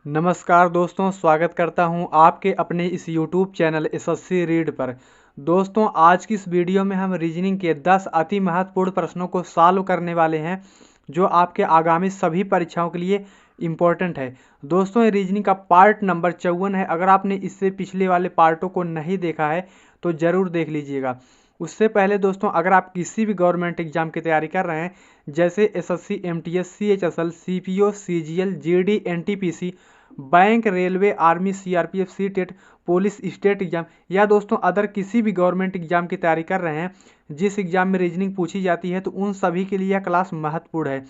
नमस्कार दोस्तों, स्वागत करता हूं आपके अपने इस YouTube चैनल एसएससी रीड पर। दोस्तों, आज की इस वीडियो में हम रीजनिंग के 10 अति महत्वपूर्ण प्रश्नों को सॉल्व करने वाले हैं जो आपके आगामी सभी परीक्षाओं के लिए इम्पोर्टेंट है। दोस्तों, ये रीजनिंग का पार्ट नंबर 54 है। अगर आपने इससे पिछले वाले पार्टों को नहीं देखा है तो ज़रूर देख लीजिएगा। उससे पहले दोस्तों, अगर आप किसी भी गवर्नमेंट एग्जाम की तैयारी कर रहे हैं जैसे SSC, MTS, CHSL, CPO, CGL, GD, NTPC, bank, railway, army, CRPF, CTET, police, state exam या दोस्तों अदर किसी भी गवर्नमेंट एग्जाम की तैयारी कर रहे हैं जिस एग्जाम में रीजनिंग पूछी जाती है तो उन सभी के लिए यह क्लास महत्वपूर्ण है।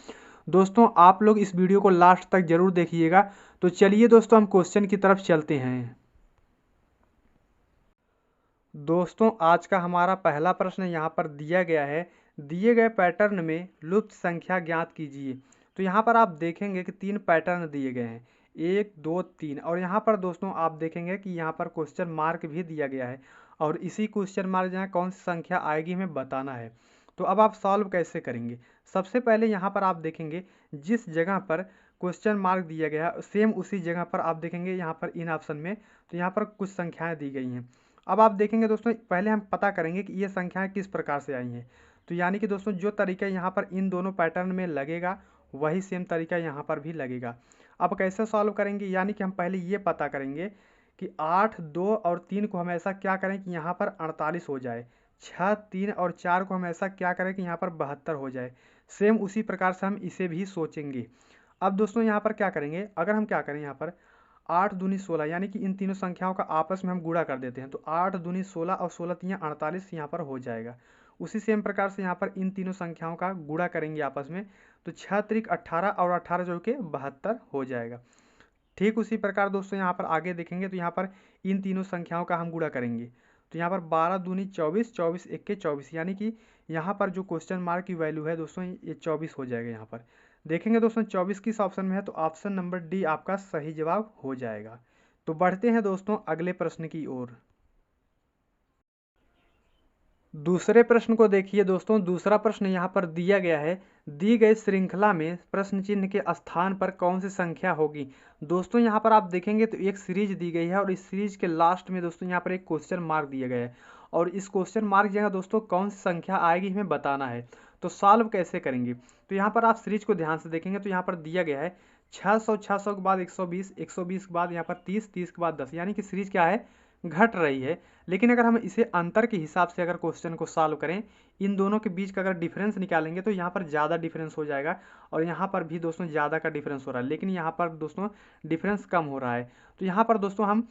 दोस्तों, आप लोग इस वीडियो को लास्ट तक जरूर देखिएगा। तो चलिए दोस्तों, हम क्वेश्चन की तरफ चलते हैं। दोस्तों, आज का हमारा पहला प्रश्न यहाँ पर दिया गया है, दिए गए पैटर्न में लुप्त संख्या ज्ञात कीजिए। तो यहाँ पर आप देखेंगे कि 3 पैटर्न दिए गए हैं, 1, 2, 3। और यहाँ पर दोस्तों आप देखेंगे कि यहाँ पर क्वेश्चन मार्क भी दिया गया है और इसी क्वेश्चन मार्क जहाँ कौन सी संख्या आएगी हमें बताना है। तो अब आप सॉल्व कैसे करेंगे? सबसे पहले यहाँ पर आप देखेंगे जिस जगह पर क्वेश्चन मार्क दिया गया है सेम उसी जगह पर आप देखेंगे यहाँ पर इन ऑप्शन में, तो यहाँ पर कुछ संख्याएँ दी गई हैं। अब आप देखेंगे दोस्तों, पहले हम पता करेंगे कि ये संख्याएं किस प्रकार से आई हैं। तो यानी कि दोस्तों जो तरीका यहाँ पर इन दोनों पैटर्न में लगेगा वही सेम तरीका यहाँ पर भी लगेगा। अब कैसे सॉल्व करेंगे? यानी कि हम पहले ये पता करेंगे कि 8, 2 और 3 को हम ऐसा क्या करें कि यहाँ पर 48 हो जाए। 6, 3 और 4 को हम ऐसा क्या करें कि यहाँ पर 72 हो जाए। सेम उसी प्रकार से हम इसे भी सोचेंगे। अब दोस्तों यहाँ पर क्या करेंगे, अगर हम क्या करें यहाँ पर 8 दूनी 16 यानी कि इन तीनों संख्याओं का आपस में हम गुणा कर देते हैं तो 8 दूनी 16 और 16 तियाँ 48 यहाँ पर हो जाएगा। उसी सेम प्रकार से यहाँ पर इन तीनों संख्याओं का गुणा करेंगे आपस में तो 6 त्रिक 18 और 18 जो कि 72 हो जाएगा। ठीक उसी प्रकार दोस्तों यहाँ पर आगे देखेंगे तो यहाँ पर इन तीनों संख्याओं का हम गुणा करेंगे तो यहाँ पर 12 दूनी 24, 24 इक्के 24 यानी कि यहाँ पर जो क्वेश्चन मार्क की वैल्यू है दोस्तों ये 24 हो जाएगा। यहाँ पर देखेंगे दोस्तों 24 किस ऑप्शन में है तो ऑप्शन नंबर डी आपका सही जवाब हो जाएगा। तो बढ़ते हैं दोस्तों अगले प्रश्न की ओर। दूसरे प्रश्न को देखिए दोस्तों, दूसरा प्रश्न यहाँ पर दिया गया है, दी गई श्रृंखला में प्रश्न चिन्ह के स्थान पर कौन सी संख्या होगी। दोस्तों यहाँ पर आप देखेंगे तो एक सीरीज दी गई है और इस सीरीज के लास्ट में दोस्तों यहाँ पर एक क्वेश्चन मार्क दिया गया है और इस क्वेश्चन मार्क जगह दोस्तों कौन सी संख्या आएगी हमें बताना है। तो सॉल्व कैसे करेंगे? तो यहाँ पर आप सीरीज को ध्यान से देखेंगे तो यहाँ पर दिया गया है 600, 600 के बाद 120, 120 के बाद यहाँ पर 30, 30 के बाद 10 यानी कि सीरीज क्या है, घट रही है। लेकिन अगर हम इसे अंतर के हिसाब से अगर क्वेश्चन को सॉल्व करें, इन दोनों के बीच का अगर डिफरेंस निकालेंगे तो यहाँ पर ज़्यादा डिफरेंस हो जाएगा और यहाँ पर भी दोस्तों ज़्यादा का डिफरेंस हो रहा है, लेकिन यहाँ पर दोस्तों डिफरेंस कम हो रहा है। तो यहाँ पर दोस्तों हम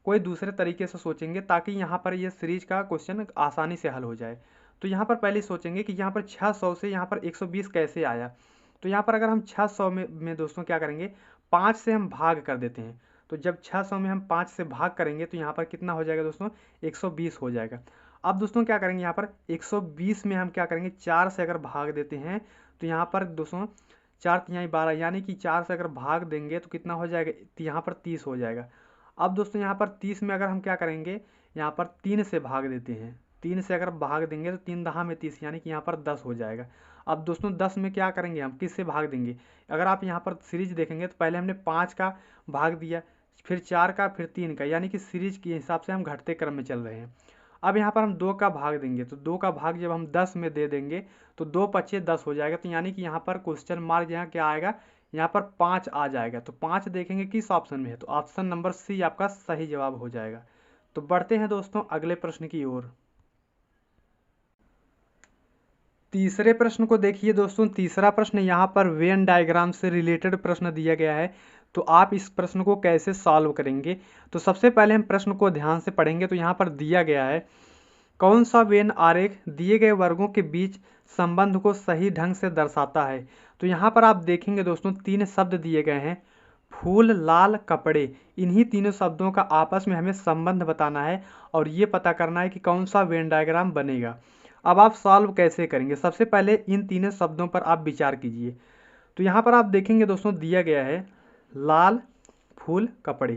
कोई दूसरे तरीके से सोचेंगे ताकि यहाँ पर ये सीरीज का क्वेश्चन आसानी से हल हो जाए। तो यहाँ पर पहले सोचेंगे कि यहाँ पर 600 से यहाँ पर 120 कैसे आया। तो यहाँ पर अगर हम 600 में दोस्तों क्या करेंगे, 5 से हम भाग कर देते हैं। तो जब 600 में हम 5 से भाग करेंगे तो यहाँ पर कितना हो जाएगा दोस्तों, 120 हो जाएगा। अब दोस्तों क्या करेंगे, यहाँ पर 120 में हम क्या करेंगे, 4 से अगर भाग देते हैं तो यहाँ पर दोस्तों 4 तिहाई 12 यानी कि 4 से अगर भाग देंगे तो कितना हो जाएगा, यहाँ पर 30 हो जाएगा। अब दोस्तों यहाँ पर 30 में अगर हम क्या करेंगे, यहाँ पर 3 से भाग देते हैं। 3 से अगर भाग देंगे तो 3 दहा में 30 यानी कि यहाँ पर 10 हो जाएगा। अब दोस्तों 10 में क्या करेंगे, हम किससे भाग देंगे? अगर आप यहाँ पर सीरीज देखेंगे तो पहले हमने 5 का भाग दिया, फिर 4 का, फिर 3 का, यानी कि सीरीज के हिसाब से हम घटते क्रम में चल रहे हैं। अब यहाँ पर हम 2 का भाग देंगे तो 2 का भाग जब हम 10 में दे देंगे तो 2 पच्चे 10 हो जाएगा। तो यानी कि यहाँ पर क्वेश्चन मार्क यहाँ क्या आएगा, यहाँ पर 5 आ जाएगा। तो 5 देखेंगे किस ऑप्शन में है तो ऑप्शन नंबर सी आपका सही जवाब हो जाएगा। तो बढ़ते हैं दोस्तों अगले प्रश्न की ओर। तीसरे प्रश्न को देखिए दोस्तों, तीसरा प्रश्न यहाँ पर वेन डायग्राम से रिलेटेड प्रश्न दिया गया है। तो आप इस प्रश्न को कैसे सॉल्व करेंगे? तो सबसे पहले हम प्रश्न को ध्यान से पढ़ेंगे। तो यहाँ पर दिया गया है, कौन सा वेन आरेख दिए गए वर्गों के बीच संबंध को सही ढंग से दर्शाता है। तो यहाँ पर आप देखेंगे दोस्तों 3 शब्द दिए गए हैं, फूल, लाल, कपड़े। इन्हीं तीनों शब्दों का आपस में हमें संबंध बताना है और ये पता करना है कि कौन सा वेन डायग्राम बनेगा। अब आप सॉल्व कैसे करेंगे? सबसे पहले इन तीनों शब्दों पर आप विचार कीजिए। तो यहाँ पर आप देखेंगे दोस्तों दिया गया है लाल, फूल, कपड़े।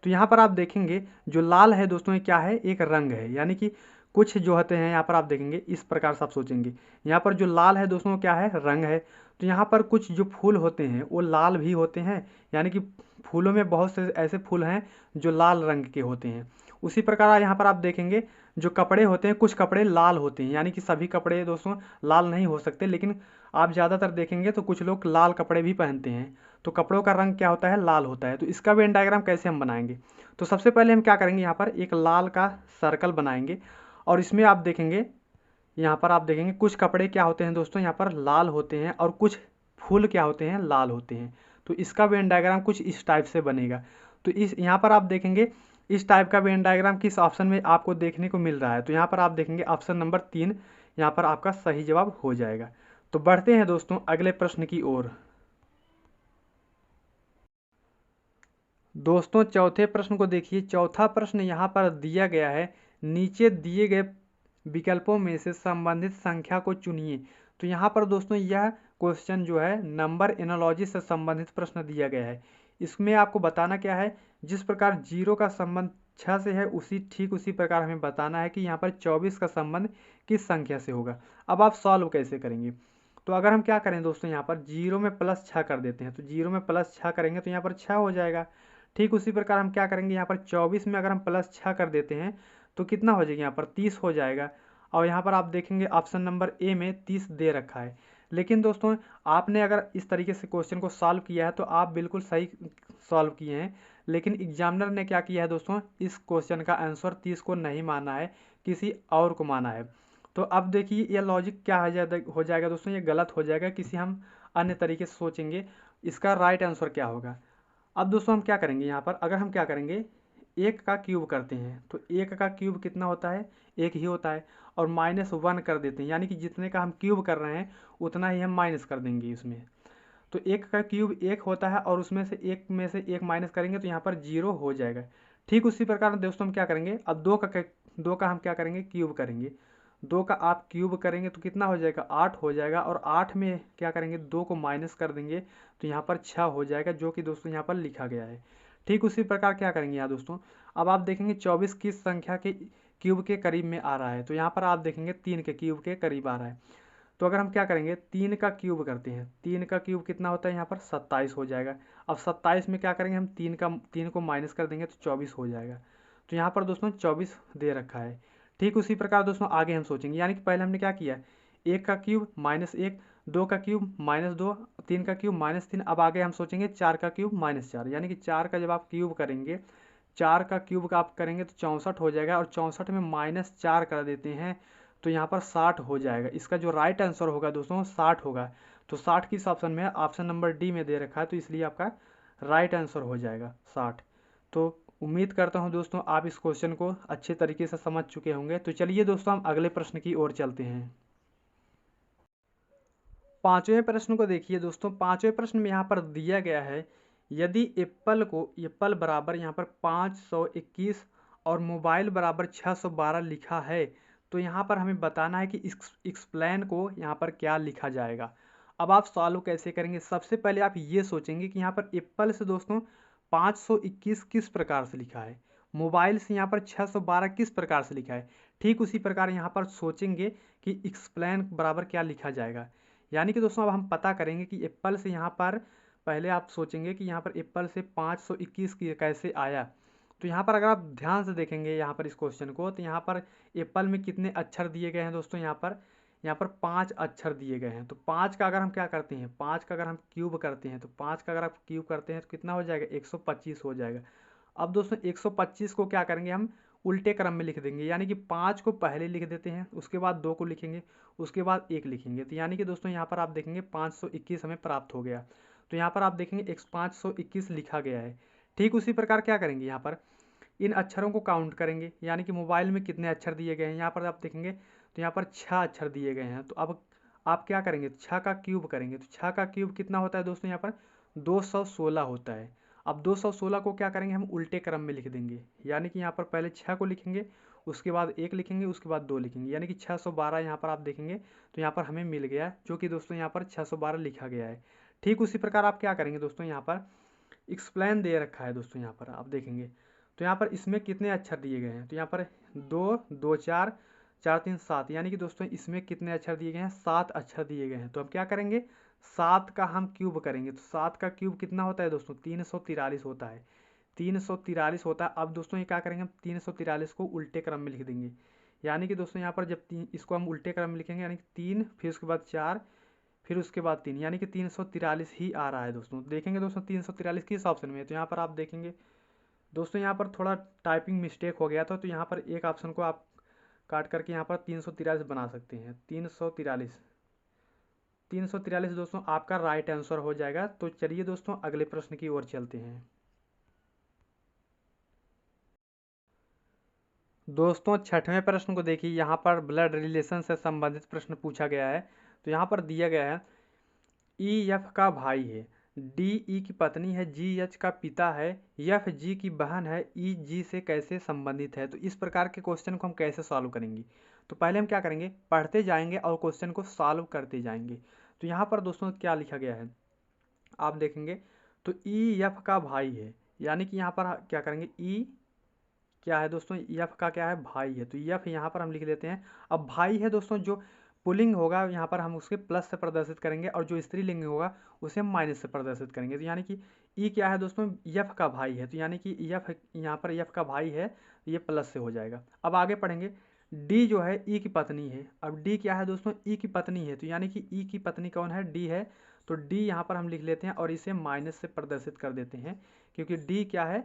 तो यहाँ पर आप देखेंगे जो लाल है दोस्तों ये क्या है, एक रंग है। यानी कि कुछ जो होते हैं यहाँ पर आप देखेंगे इस प्रकार से आप सोचेंगे, यहाँ पर जो लाल है दोस्तों क्या है, रंग है। तो यहाँ पर कुछ जो फूल होते हैं वो लाल भी होते हैं, यानी कि फूलों में बहुत से ऐसे फूल हैं जो लाल रंग के होते हैं। उसी प्रकार यहाँ पर आप देखेंगे जो कपड़े होते हैं, कुछ कपड़े लाल होते हैं, यानी कि सभी कपड़े दोस्तों लाल नहीं हो सकते, लेकिन आप ज़्यादातर देखेंगे तो कुछ लोग लाल कपड़े भी पहनते हैं। तो कपड़ों का रंग क्या होता है, लाल होता है। तो इसका वेन डायग्राम कैसे हम बनाएंगे, तो सबसे पहले हम क्या करेंगे, यहाँ पर एक लाल का सर्कल बनाएंगे और इसमें आप देखेंगे, यहाँ पर आप देखेंगे कुछ कपड़े क्या होते हैं दोस्तों, यहाँ पर लाल होते हैं और कुछ फूल क्या होते हैं, लाल होते हैं। तो इसका वेन डायग्राम कुछ इस टाइप से बनेगा। तो इस यहाँ पर आप देखेंगे इस टाइप का वेन डायग्राम किस ऑप्शन में आपको देखने को मिल रहा है, तो यहाँ पर आप देखेंगे ऑप्शन नंबर 3 यहाँ पर आपका सही जवाब हो जाएगा। तो बढ़ते हैं दोस्तों अगले प्रश्न की ओर। दोस्तों चौथे प्रश्न को देखिए। चौथा प्रश्न यहाँ पर दिया गया है, नीचे दिए गए विकल्पों में से संबंधित संख्या को चुनिए। तो यहाँ पर दोस्तों यह क्वेश्चन जो है नंबर एनालॉजी से संबंधित प्रश्न दिया गया है। इसमें आपको बताना क्या है, जिस प्रकार 0 का संबंध 6 से है ठीक उसी प्रकार हमें बताना है कि यहाँ पर 24 का संबंध किस संख्या से होगा। अब आप सॉल्व कैसे करेंगे, तो अगर हम क्या करें दोस्तों, यहाँ पर 0 में +6 कर देते हैं। तो 0 में +6 करेंगे तो यहाँ पर 6 हो जाएगा। ठीक उसी प्रकार हम क्या करेंगे, यहाँ पर 24 में अगर हम +6 कर देते हैं तो कितना हो जाएगा, यहाँ पर 30 हो जाएगा। और यहाँ पर आप देखेंगे ऑप्शन नंबर ए में 30 दे रखा है। लेकिन दोस्तों आपने अगर इस तरीके से क्वेश्चन को सॉल्व किया है तो आप बिल्कुल सही सॉल्व किए हैं, लेकिन एग्जामिनर ने क्या किया है दोस्तों, इस क्वेश्चन का आंसर 30 को नहीं माना है, किसी और को माना है। तो अब देखिए ये लॉजिक क्या हो जाएगा दोस्तों, ये गलत हो जाएगा, किसी हम अन्य तरीके से सोचेंगे। इसका राइट आंसर क्या होगा। अब दोस्तों हम क्या करेंगे, यहाँ पर अगर हम क्या करेंगे, 1 का क्यूब करते हैं तो 1 का क्यूब कितना होता है, 1 ही होता है। और -1 कर देते हैं, यानी कि जितने का हम क्यूब कर रहे हैं उतना ही हम माइनस कर देंगे इसमें। तो 1 का क्यूब 1 होता है और उसमें से 1 में से 1 माइनस करेंगे तो यहाँ पर 0 हो जाएगा। ठीक उसी प्रकार दोस्तों हम क्या करेंगे, अब 2 का हम क्या करेंगे, क्यूब करेंगे। 2 का आप क्यूब करेंगे तो कितना हो जाएगा, 8 हो जाएगा। और 8 में क्या करेंगे, 2 को माइनस कर देंगे तो यहाँ पर 6 हो जाएगा, जो कि दोस्तों यहाँ पर लिखा गया है। ठीक उसी प्रकार क्या करेंगे यहाँ दोस्तों, अब आप देखेंगे 24 किस संख्या के क्यूब के करीब में आ रहा है, तो यहाँ पर आप देखेंगे 3 के क्यूब के करीब आ रहा है। तो अगर हम क्या करेंगे, 3 का क्यूब करते हैं, 3 का क्यूब कितना होता है, यहाँ पर 27 हो जाएगा। अब 27 में क्या करेंगे हम, 3 को माइनस कर देंगे तो 24 हो जाएगा। तो यहाँ पर दोस्तों 24 दे रखा है। ठीक उसी प्रकार दोस्तों आगे हम सोचेंगे, यानी कि पहले हमने क्या किया, 1 का क्यूब -1, 2 का क्यूब -2, 3 का क्यूब -3। अब आगे हम सोचेंगे 4 का क्यूब -4, यानी कि 4 का जब आप क्यूब करेंगे, 4 का क्यूब का आप करेंगे तो 64 हो जाएगा। और 64 में -4 कर देते हैं तो यहाँ पर 60 हो जाएगा। इसका जो राइट आंसर होगा दोस्तों 60 होगा। तो 60 किस ऑप्शन में है, ऑप्शन नंबर डी में दे रखा है, तो इसलिए आपका राइट आंसर हो जाएगा 60। तो उम्मीद करता हूँ दोस्तों आप इस क्वेश्चन को अच्छे तरीके से समझ चुके होंगे। तो चलिए दोस्तों हम अगले प्रश्न की ओर चलते हैं। पांचवें प्रश्न को देखिए दोस्तों। पांचवें प्रश्न में यहाँ पर दिया गया है, यदि एप्पल बराबर यहाँ पर 521 और मोबाइल बराबर 612 लिखा है, तो यहाँ पर हमें बताना है कि एक्सप्लेन को यहाँ पर क्या लिखा जाएगा। अब आप सॉल्व कैसे करेंगे, सबसे पहले आप ये सोचेंगे कि यहाँ पर एप्पल से दोस्तों 521 किस प्रकार से लिखा है, मोबाइल से यहाँ पर 612 किस प्रकार से लिखा है। ठीक उसी प्रकार यहाँ पर सोचेंगे कि एक्सप्लेन बराबर क्या लिखा जाएगा। यानी कि दोस्तों अब हम पता करेंगे कि एप्पल से यहाँ पर पहले आप सोचेंगे कि यहाँ पर एप्पल से 521 की कैसे आया। तो यहाँ पर अगर आप ध्यान से देखेंगे यहाँ पर इस क्वेश्चन को, तो यहाँ पर एप्पल में कितने अक्षर दिए गए हैं दोस्तों, यहाँ पर 5 अक्षर दिए गए हैं। तो 5 का अगर हम क्या करते हैं, 5 का अगर हम क्यूब करते हैं, तो 5 का अगर आप क्यूब करते हैं तो कितना हो जाएगा, 125 हो जाएगा। अब दोस्तों 125 को क्या करेंगे, हम उल्टे क्रम में लिख देंगे, यानी कि 5 को पहले लिख देते हैं, उसके बाद 2 को लिखेंगे, उसके बाद 1 लिखेंगे। तो यानी कि दोस्तों यहाँ पर आप देखेंगे 521 हमें प्राप्त हो गया। तो यहाँ पर आप देखेंगे 521 लिखा गया है। ठीक उसी प्रकार क्या करेंगे, यहाँ पर इन अक्षरों को काउंट करेंगे, यानी कि मोबाइल में कितने अक्षर दिए गए हैं, यहाँ पर आप देखेंगे तो यहाँ पर 6 अक्षर दिए गए हैं। तो अब आप क्या करेंगे, 6 का क्यूब करेंगे। तो 6 का क्यूब कितना होता है दोस्तों, यहाँ पर 216 होता है। अब 216 को क्या करेंगे, हम उल्टे क्रम में लिख देंगे, यानी कि यहाँ पर पहले 6 को लिखेंगे, उसके बाद 1 लिखेंगे, उसके बाद 2 लिखेंगे, यानी कि 612 यहाँ पर आप देखेंगे तो यहाँ पर हमें मिल गया, जो कि दोस्तों यहाँ पर 612 लिखा गया है। ठीक उसी प्रकार आप क्या करेंगे दोस्तों, यहाँ पर एक्सप्लेन दे रखा है दोस्तों, यहाँ पर आप देखेंगे तो यहाँ पर इसमें कितने अक्षर दिए गए हैं, तो यहाँ पर 2 2 4 4 3 7, यानी कि दोस्तों इसमें कितने अक्षर दिए गए हैं, 7 अक्षर दिए गए हैं। तो हम क्या करेंगे, 7 का हम क्यूब करेंगे तो 7 का क्यूब कितना होता है दोस्तों, 343 होता है। 343 होता है। अब दोस्तों ये क्या करेंगे, हम 343 को उल्टे क्रम में लिख देंगे। यानी कि दोस्तों यहाँ पर जब इसको हम उल्टे क्रम में लिखेंगे, यानी कि 3 फिर उसके बाद 4 फिर उसके बाद 3, यानी कि 343 ही आ रहा है दोस्तों। देखेंगे दोस्तों 343 किस ऑप्शन में है, तो यहाँ पर आप देखेंगे दोस्तों यहाँ पर थोड़ा टाइपिंग मिस्टेक हो गया था, तो यहाँ पर एक ऑप्शन को आप काट करके यहाँ पर 343 बना सकते हैं। 343 दोस्तों आपका राइट आंसर हो जाएगा। तो चलिए दोस्तों अगले प्रश्न की ओर चलते हैं। दोस्तों छठवें प्रश्न को देखिए, यहाँ पर ब्लड रिलेशन से संबंधित प्रश्न पूछा गया है। तो यहाँ पर दिया गया है ई एफ का भाई है, डी ई की पत्नी है, जी एच का पिता है, एफ जी की बहन है, ई जी से कैसे संबंधित है। तो इस प्रकार के क्वेश्चन को हम कैसे सॉल्व करेंगे, तो पहले हम क्या करेंगे, पढ़ते जाएंगे और क्वेश्चन को सॉल्व करते जाएंगे। तो यहाँ पर दोस्तों क्या लिखा गया है आप देखेंगे, तो ई एफ का भाई है, यानी कि यहाँ पर क्या करेंगे, ई क्या है दोस्तों, एफ का क्या है, भाई है। तो एफ यहाँ पर हम लिख लेते हैं। अब भाई है दोस्तों, जो पुल्लिंग होगा यहाँ पर हम उसके प्लस से प्रदर्शित करेंगे और जो स्त्रीलिंग होगा उसे हम माइनस से प्रदर्शित करेंगे। तो यानी कि ई क्या है दोस्तों, एफ का भाई है, तो यानी कि एफ यहाँ पर एफ का भाई है, ये प्लस से हो जाएगा। अब आगे पढ़ेंगे, डी जो है ई की पत्नी है। अब डी क्या है दोस्तों, ई की पत्नी है, तो यानी कि ई की पत्नी कौन है, डी है। तो डी यहाँ पर हम लिख लेते हैं और इसे माइनस से प्रदर्शित कर देते हैं, क्योंकि डी क्या है,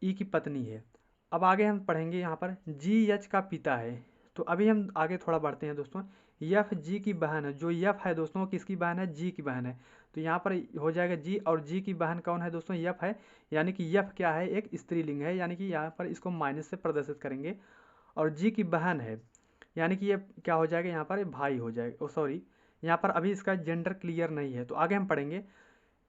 ई की पत्नी है। अब आगे हम पढ़ेंगे यहाँ पर जी एच का पिता है। तो अभी हम आगे थोड़ा बढ़ते हैं दोस्तों, एफ जी की बहन है, जो एफ है दोस्तों वो किसकी बहन है, जी की बहन है। तो यहाँ पर हो जाएगा जी, और जी की बहन कौन है दोस्तों, एफ है, यानी कि एफ क्या है, एक स्त्रीलिंग है, यानी कि यहाँ पर इसको माइनस से प्रदर्शित करेंगे। और जी की बहन है, यानी कि ये क्या हो जाएगा, यहाँ पर भाई हो जाएगा। ओ सॉरी, यहाँ पर अभी इसका जेंडर क्लियर नहीं है, तो आगे हम पढ़ेंगे।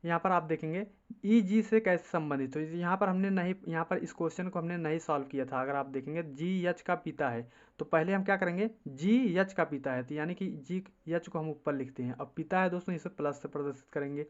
यहाँ पर आप देखेंगे ई जी से कैसे संबंधित हो, यहाँ पर हमने नहीं, यहाँ पर इस क्वेश्चन को हमने नहीं सॉल्व किया था। अगर आप देखेंगे जी एच का पिता है, तो पहले हम क्या करेंगे, जी एच का पिता है, तो यानी कि जी एच को हम ऊपर लिखते हैं। अब पिता है दोस्तों, इसे प्लस से प्रदर्शित करेंगे।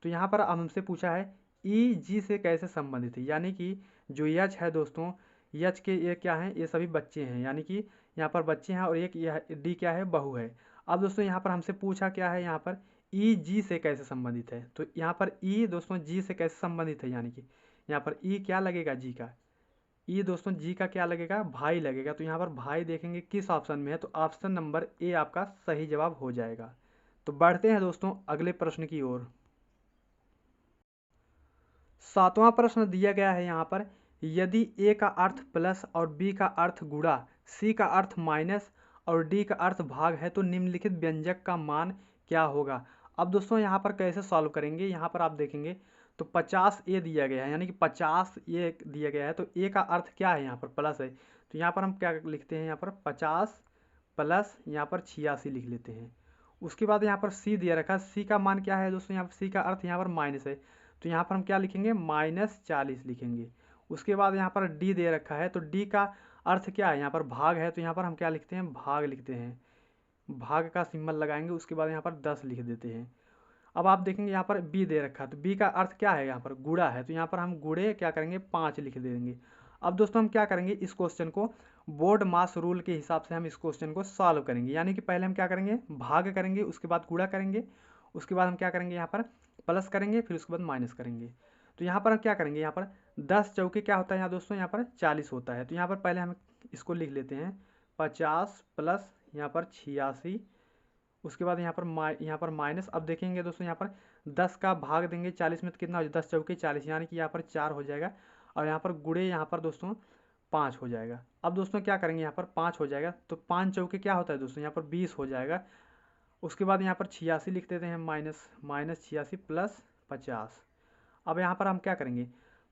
तो यहाँ पर हमसे पूछा है ई जी से कैसे संबंधित है, यानी कि जो एच है दोस्तों, एच के ये क्या है, ये सभी बच्चे हैं, यानी कि यहाँ पर बच्चे हैं, और एक डी क्या है, बहू है। अब दोस्तों यहाँ पर हमसे पूछा क्या है, यहाँ पर ई जी से कैसे संबंधित है। तो यहाँ पर ई दोस्तों जी से कैसे संबंधित है, यानी कि यहाँ पर ई क्या लगेगा, जी का, ई दोस्तों जी का क्या लगेगा, भाई लगेगा। तो यहाँ पर भाई देखेंगे किस ऑप्शन में है, तो ऑप्शन नंबर ए आपका सही जवाब हो जाएगा। तो बढ़ते हैं दोस्तों अगले प्रश्न की ओर। सातवां प्रश्न दिया गया है यहाँ पर, यदि ए का अर्थ प्लस और बी का अर्थ गुणा, सी का अर्थ माइनस और डी का अर्थ भाग है, तो निम्नलिखित व्यंजक का मान क्या होगा। अब दोस्तों यहाँ पर कैसे सॉल्व करेंगे, यहाँ पर आप देखेंगे तो 50 ए दिया गया है, यानी कि 50 ए दिया गया है, तो ए का अर्थ क्या है, यहाँ पर प्लस है, तो यहाँ पर हम क्या लिखते हैं, यहाँ पर 50 प्लस यहाँ पर 86 लिख लेते हैं। उसके बाद यहाँ पर सी दिया रखा है, सी का मान क्या है दोस्तों, यहाँ पर सी का अर्थ यहाँ पर माइनस है, तो यहाँ पर हम क्या लिखेंगे, -40 लिखेंगे। उसके बाद यहाँ पर डी दे रखा है, तो डी का अर्थ क्या है, यहाँ पर भाग है, तो यहाँ पर हम क्या लिखते हैं, भाग लिखते हैं, भाग का सिंबल लगाएंगे। उसके बाद यहाँ पर 10 लिख देते हैं। अब आप देखेंगे यहाँ पर बी दे रखा है, तो बी का अर्थ क्या है, यहाँ पर गुणा है, तो यहाँ पर हम गुणे क्या करेंगे, 5 लिख देंगे। अब दोस्तों हम क्या करेंगे, इस क्वेश्चन को बोर्ड मास रूल के हिसाब से हम इस क्वेश्चन को सॉल्व करेंगे। यानी कि पहले हम क्या करेंगे, भाग करेंगे, उसके बाद गुणा करेंगे, उसके बाद हम क्या करेंगे, यहाँ पर प्लस करेंगे, फिर उसके बाद माइनस करेंगे। तो यहाँ पर हम क्या करेंगे, यहाँ पर 10 चौके क्या होता है यहाँ दोस्तों, यहाँ पर 40 होता है। तो यहाँ पर पहले हम इसको लिख लेते हैं 50 प्लस यहाँ पर 86, उसके बाद यहाँ पर माइनस। अब देखेंगे दोस्तों यहाँ पर 10 का भाग देंगे 40 में, तो कितना हो जाए, 10 चौके 40, यानी कि यहाँ पर 4 हो जाएगा, और यहाँ पर गुणे यहाँ पर दोस्तों 5 हो जाएगा। अब दोस्तों क्या करेंगे, यहाँ पर 5 हो जाएगा, तो 5 चौके क्या होता है दोस्तों, यहाँ पर 20 हो जाएगा। उसके बाद यहाँ पर 86 लिख देते हैं, -86 प्लस 50। अब यहाँ पर हम क्या करेंगे,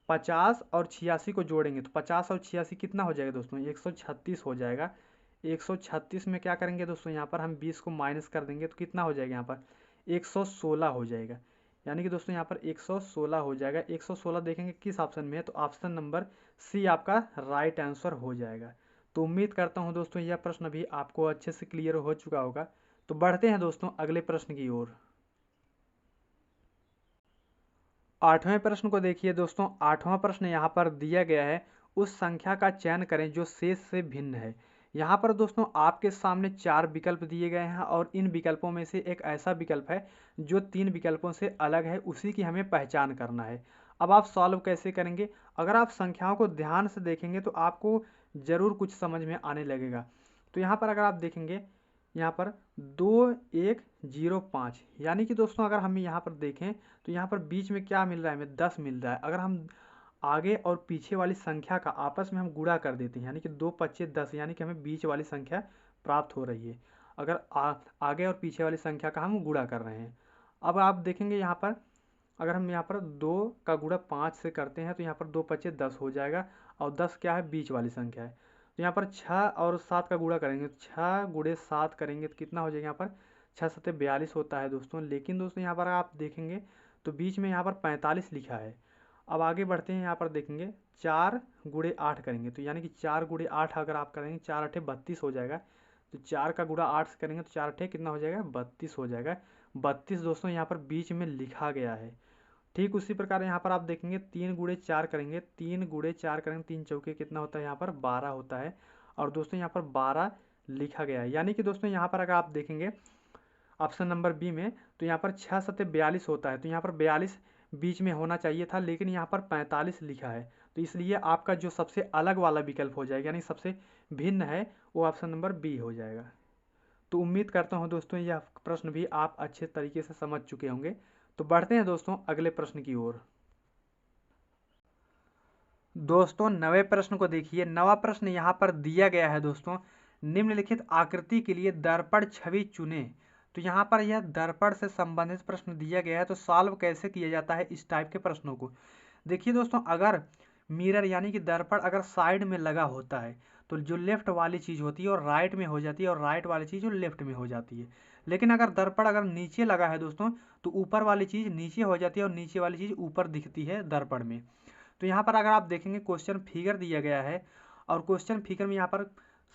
50 और 86 को जोड़ेंगे, तो 50 और 86 कितना हो जाएगा दोस्तों, 136 हो जाएगा। 136 में क्या करेंगे दोस्तों, यहाँ पर हम 20 को माइनस कर देंगे, तो कितना हो जाएगा, यहाँ पर 116 हो जाएगा। यानी कि दोस्तों यहाँ पर 116 हो जाएगा। 116 देखेंगे किस ऑप्शन में है, तो ऑप्शन नंबर सी आपका राइट आंसर हो जाएगा। तो उम्मीद करता हूँ दोस्तों यह प्रश्न भी आपको अच्छे से क्लियर हो चुका होगा। तो बढ़ते हैं दोस्तों अगले प्रश्न की ओर। आठवें प्रश्न को देखिए दोस्तों, आठवां प्रश्न यहाँ पर दिया गया है, उस संख्या का चयन करें जो शेष से भिन्न है। यहाँ पर दोस्तों आपके सामने 4 विकल्प दिए गए हैं और इन विकल्पों में से एक ऐसा विकल्प है जो 3 विकल्पों से अलग है, उसी की हमें पहचान करना है। अब आप सॉल्व कैसे करेंगे? अगर आप संख्याओं को ध्यान से देखेंगे तो आपको ज़रूर कुछ समझ में आने लगेगा। तो यहाँ पर अगर आप देखेंगे, यहाँ पर 2105, यानी कि दोस्तों अगर हम यहाँ पर देखें तो यहाँ पर बीच में क्या मिल रहा है, हमें 10 मिल रहा है। अगर हम आगे और पीछे वाली संख्या का आपस में हम गुणा कर देते हैं, यानी कि 2 पच्चे 10, यानी कि हमें बीच वाली संख्या प्राप्त हो रही है। अगर आगे और पीछे वाली संख्या का हम गुणा कर रहे हैं। अब आप देखेंगे यहाँ पर अगर हम यहाँ पर 2 का गुणा 5 से करते हैं तो यहाँ पर 2 पच्चे 10 हो जाएगा, और 10 क्या है, बीच वाली संख्या है। तो यहाँ पर 6 और 7 का गुणा करेंगे तो 6 गुणे 7 करेंगे तो कितना हो जाएगा, यहाँ पर 6 सत्ते 42 होता है दोस्तों। लेकिन दोस्तों यहाँ पर आप देखेंगे तो बीच में यहाँ पर 45 लिखा है। अब आगे बढ़ते हैं, यहाँ पर देखेंगे 4 गुणे 8 करेंगे तो यानी कि 4 गुणे 8 अगर आप करेंगे 4 अठे 32 हो जाएगा। तो 4 का गुणा 8 से करेंगे तो 4 अठे कितना हो जाएगा, 32 हो जाएगा। 32 दोस्तों यहाँ पर बीच में लिखा गया है। ठीक उसी प्रकार यहाँ पर आप देखेंगे 3 गुणे 4 करेंगे, 3 गुणे 4 करेंगे, 3 चौके कितना होता है, यहाँ पर 12 होता है। और दोस्तों यहाँ पर 12 लिखा गया है। यानी कि दोस्तों यहाँ पर अगर आप देखेंगे ऑप्शन नंबर बी में तो यहाँ पर 6 सत्ते 42 होता है। तो यहाँ पर 42 बीच में होना चाहिए था, लेकिन यहाँ पर 45 लिखा है। तो इसलिए आपका जो सबसे अलग वाला विकल्प हो जाएगा, यानी सबसे भिन्न है, वो ऑप्शन नंबर बी हो जाएगा। तो उम्मीद करता हूँ दोस्तों यह प्रश्न भी आप अच्छे तरीके से समझ चुके होंगे। तो बढ़ते हैं दोस्तों अगले प्रश्न की ओर। दोस्तों नवे प्रश्न को देखिए। नवा प्रश्न यहाँ पर दिया गया है दोस्तों, निम्नलिखित आकृति के लिए दर्पण छवि चुने। तो यहाँ पर यह दर्पण से संबंधित प्रश्न दिया गया है। तो सॉल्व कैसे किया जाता है इस टाइप के प्रश्नों को? देखिए दोस्तों, अगर मिरर यानी कि दर्पण अगर साइड में लगा होता है तो जो लेफ्ट वाली चीज़ होती है और राइट में हो जाती है, और राइट वाली चीज़ जो लेफ्ट में हो जाती है। लेकिन अगर दर्पण अगर नीचे लगा है दोस्तों तो ऊपर वाली चीज़ नीचे हो जाती है और नीचे वाली चीज़ ऊपर दिखती है दर्पण में। तो यहाँ पर अगर आप देखेंगे क्वेश्चन फिगर दिया गया है, और क्वेश्चन फिगर में यहाँ पर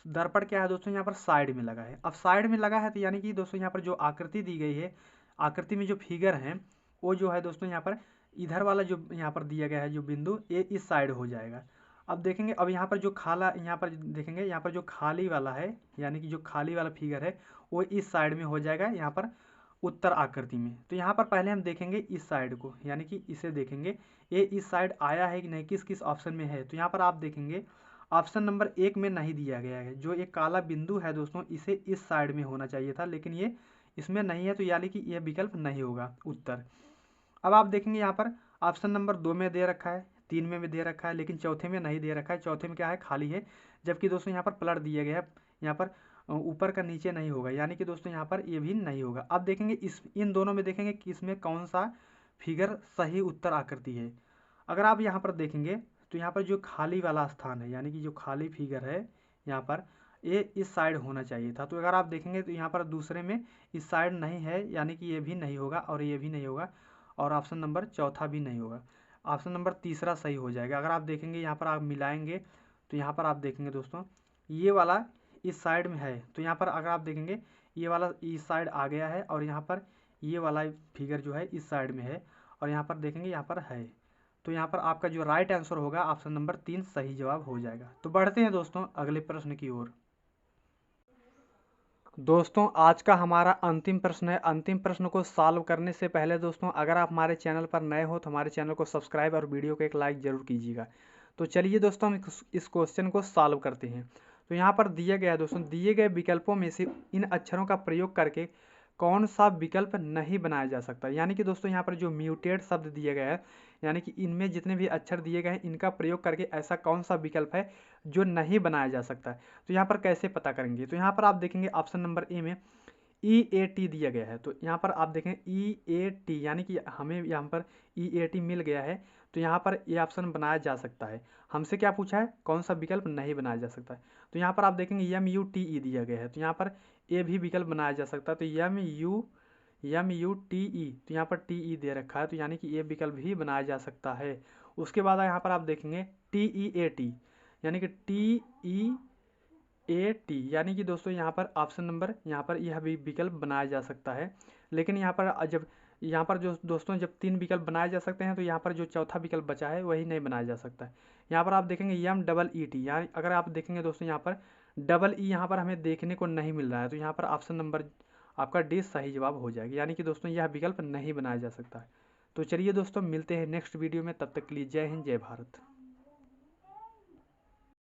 दर्पण क्या है दोस्तों, यहाँ पर साइड में लगा है। अब साइड में लगा है तो यानी कि दोस्तों यहाँ पर जो आकृति दी गई है, आकृति में जो फिगर है वो जो है दोस्तों यहाँ पर इधर वाला जो यहाँ पर दिया गया है जो बिंदु, ये इस साइड हो जाएगा। अब देखेंगे, अब यहाँ पर जो खाला, यहाँ पर देखेंगे यहाँ पर जो खाली वाला है, यानी कि जो खाली वाला फिगर है वो इस साइड में हो जाएगा, यहाँ पर उत्तर आकृति में। तो यहाँ पर पहले हम देखेंगे इस साइड को, यानी कि इसे देखेंगे ये इस साइड आया है कि नहीं, किस किस ऑप्शन में है। तो यहाँ पर आप देखेंगे ऑप्शन नंबर 1 में नहीं दिया गया है। जो एक काला बिंदु है दोस्तों, इसे इस साइड में होना चाहिए था, लेकिन ये इसमें नहीं है, तो यानी कि यह विकल्प नहीं होगा उत्तर। अब आप देखेंगे यहाँ पर ऑप्शन नंबर 2 में दे रखा है, 3 में भी दे रखा है, लेकिन चौथे में नहीं दे रखा है। चौथे में क्या है, खाली है। जबकि दोस्तों यहाँ पर प्लस दिया गया है, यहाँ पर ऊपर का नीचे नहीं होगा, यानी कि दोस्तों यहाँ पर ये भी नहीं होगा। अब देखेंगे इस इन दोनों में देखेंगे कि इसमें कौन सा फिगर सही उत्तर आकृति है। अगर आप यहाँ पर देखेंगे तो यहाँ पर जो खाली वाला स्थान है, यानी कि जो खाली फिगर है यहाँ पर, ये इस साइड होना चाहिए था। तो अगर आप देखेंगे तो यहाँ पर दूसरे में इस साइड नहीं है, यानी कि ये भी नहीं होगा और ये भी नहीं होगा, और ऑप्शन नंबर चौथा भी नहीं होगा। ऑप्शन नंबर तीसरा सही हो जाएगा। अगर आप देखेंगे यहाँ पर आप मिलाएंगे तो यहाँ पर आप देखेंगे दोस्तों ये वाला इस साइड में है। तो यहाँ पर अगर आप देखेंगे ये वाला इस साइड आ गया है, और यहाँ पर ये वाला फिगर जो है इस साइड में है, और यहाँ पर देखेंगे यहाँ पर है। तो यहाँ पर आपका जो राइट आंसर होगा ऑप्शन नंबर 3 सही जवाब हो जाएगा। तो बढ़ते हैं दोस्तों अगले प्रश्न की ओर। दोस्तों आज का हमारा अंतिम प्रश्न है। अंतिम प्रश्न को सॉल्व करने से पहले दोस्तों, अगर आप हमारे चैनल पर नए हो तो हमारे चैनल को सब्सक्राइब और वीडियो को एक लाइक जरूर कीजिएगा। तो चलिए दोस्तों हम इस क्वेश्चन को सॉल्व करते हैं। तो यहाँ पर दिया गया है दोस्तों, दिए गए विकल्पों में से इन अक्षरों का प्रयोग करके कौन सा विकल्प नहीं बनाया जा सकता। यानी कि दोस्तों यहाँ पर जो म्यूटेड शब्द दिए गए हैं, यानी कि इनमें जितने भी अक्षर दिए गए हैं इनका प्रयोग करके ऐसा कौन सा विकल्प है जो नहीं बनाया जा सकता है। तो यहाँ पर कैसे पता करेंगे? तो यहाँ पर आप देखेंगे ऑप्शन नंबर ए में EAT दिया गया है। तो यहाँ पर आप देखें EAT, यानी कि हमें यहाँ पर EAT मिल गया है, तो यहाँ पर ये ऑप्शन बनाया जा सकता है। हमसे क्या पूछा है, कौन सा विकल्प नहीं बनाया जा सकता है। तो यहाँ पर आप देखेंगे MUTE दिया गया है, तो यहाँ पर ए भी विकल्प बनाया जा सकता है। तो MUTE, तो यहाँ पर TE दे रखा है, तो यानी कि ये विकल्प भी बनाया जा सकता है। उसके बाद यहाँ पर आप देखेंगे TEAT, यानी कि TEAT, यानी कि दोस्तों यहाँ पर ऑप्शन नंबर यहाँ पर यह भी विकल्प बनाया जा सकता है। लेकिन यहाँ पर जब यहाँ पर जो दोस्तों जब 3 विकल्प बनाए जा सकते हैं तो यहाँ पर जो चौथा विकल्प बचा है वही नहीं बनाया जा सकता है। यहाँ पर आप देखेंगे MEET, यानी अगर आप देखेंगे दोस्तों यहाँ पर डबल ई यहाँ पर हमें देखने को नहीं मिल रहा है, तो यहाँ पर ऑप्शन नंबर आपका डी सही जवाब हो जाएगा, यानी कि दोस्तों यह विकल्प नहीं बनाया जा सकता है। तो चलिए दोस्तों मिलते हैं नेक्स्ट वीडियो में, तब तक के लिए जय हिंद जय भारत।